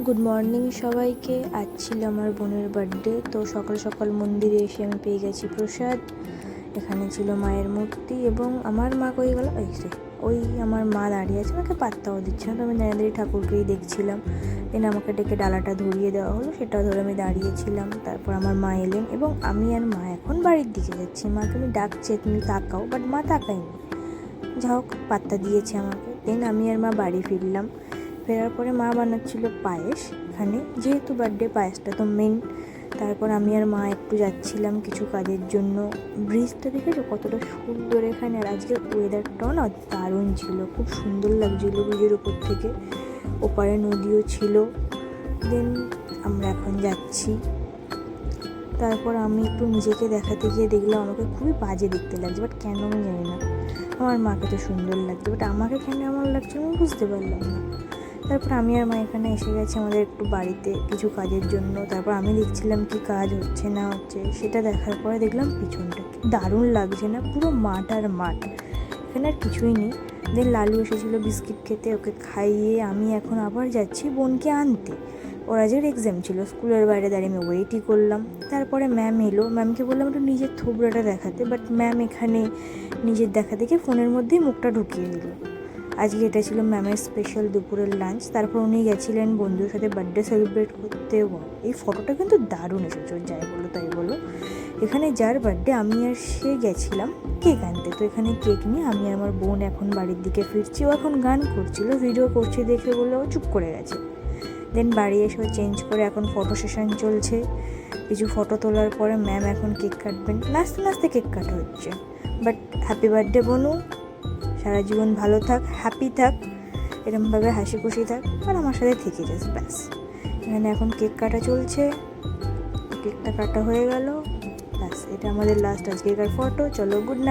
Good morning সবাইকে। আজ ছিল আমার বোনের বার্থডে। তো সকাল সকাল মন্দিরে এসে আমি পেয়ে গেছি প্রসাদ। এখানে ছিল মায়ের মূর্তি এবং আমার মা কই গেল, ওই আমার মা দাঁড়িয়ে আছে, আমাকে পাত্তাও দিচ্ছে না। তো আমি নয়নাদেবী ঠাকুরকেই দেখছিলাম। দেন আমাকে ডেকে ডালাটা ধরিয়ে দেওয়া হলো, সেটা ধরে আমি দাঁড়িয়েছিলাম। তারপর আমার মা এলেন এবং আমি আর মা এখন বাড়ির দিকে যাচ্ছি। মাকে আমি ডাকছি তুমি তাকাও, বাট মা তাকায়নি। যা হোক, পাত্তা দিয়েছে আমাকে। দেন আমি আর মা বাড়ি ফিরলাম। ফেরার পরে মা বানাচ্ছিল পায়েস। এখানে যেহেতু বার্থডে, পায়েসটা তো মেন। তারপর আমি আর মা একটু যাচ্ছিলাম কিছু কাজের জন্য। ব্রিজটা দেখেছো কতটা সুন্দর এখানে, আর আজকের ওয়েদারটাও না দারুণ ছিল, খুব সুন্দর লাগছিল ব্রিজের উপর থেকে। ওপারে নদীও ছিল। দেন আমরা এখন যাচ্ছি। তারপর আমি একটু নিজেকে দেখাতে গিয়ে দেখলাম আমাকে খুবই বাজে দেখতে লাগছে, বাট কেন আমি জানি না। আমার মাকে তো সুন্দর লাগছে, বাট আমাকে কেন এমন লাগছে আমি বুঝতে পারলাম না। তারপর আমি আর মা এখানে এসে গেছি আমাদের একটু বাড়িতে কিছু কাজের জন্য। তারপর আমি দেখছিলাম কি কাজ হচ্ছে না হচ্ছে, সেটা দেখার পরে দেখলাম পিছনটা কি দারুণ লাগছে না, পুরো মাঠ আর মাঠ, এখানে আর কিছুই নেই। দেন লালু এসেছিলো বিস্কিট খেতে, ওকে খাইয়ে আমি এখন আবার যাচ্ছি বোনকে আনতে। ওর আজকের এক্সাম ছিল, স্কুলের বাইরে দাঁড়িয়ে আমি ওয়েটই করলাম। তারপরে ম্যাম এলো, ম্যামকে বললাম একটু নিজের থোবড়াটা দেখাতে, বাট ম্যাম এখানে নিজের দেখা দেখে ফোনের মধ্যেই মুখটা ঢুকিয়ে দিল। আজকে এটা ছিল ম্যামের স্পেশাল দুপুরের লাঞ্চ। তারপর উনি গেছিলেন বন্ধুর সাথে বার্থডে সেলিব্রেট করতে। এই ফটোটা কিন্তু দারুণ এসেছে, যাই বলো তাই বলো। এখানে যার বার্থডে আমি আর সে গেছিলাম কেক আনতে। তো এখানে কেক নিয়ে আমি আর আমার বোন এখন বাড়ির দিকে ফিরছি। ও এখন গান করছিল, ভিডিও করছি দেখে বলে ও চুপ করে গেছে। দেন বাড়ি এসে চেঞ্জ করে এখন ফটো সেশন চলছে। কিছু ফটো তোলার পরে ম্যাম এখন কেক কাটবেন, নাচতে নাচতে কেক কাটা হচ্ছে। বাট হ্যাপি বার্থডে বনু, সারা জীবন ভালো থাক, হ্যাপি থাক, এরকমভাবে হাসি খুশি থাক, আর আমার সাথে থেকে যাস, ব্যাস। এখানে এখন কেক কাটা চলছে, কেকটা কাটা হয়ে গেল, ব্যাস। এটা আমাদের লাস্ট আজকেকার ফটো। চলো, গুড নাইট।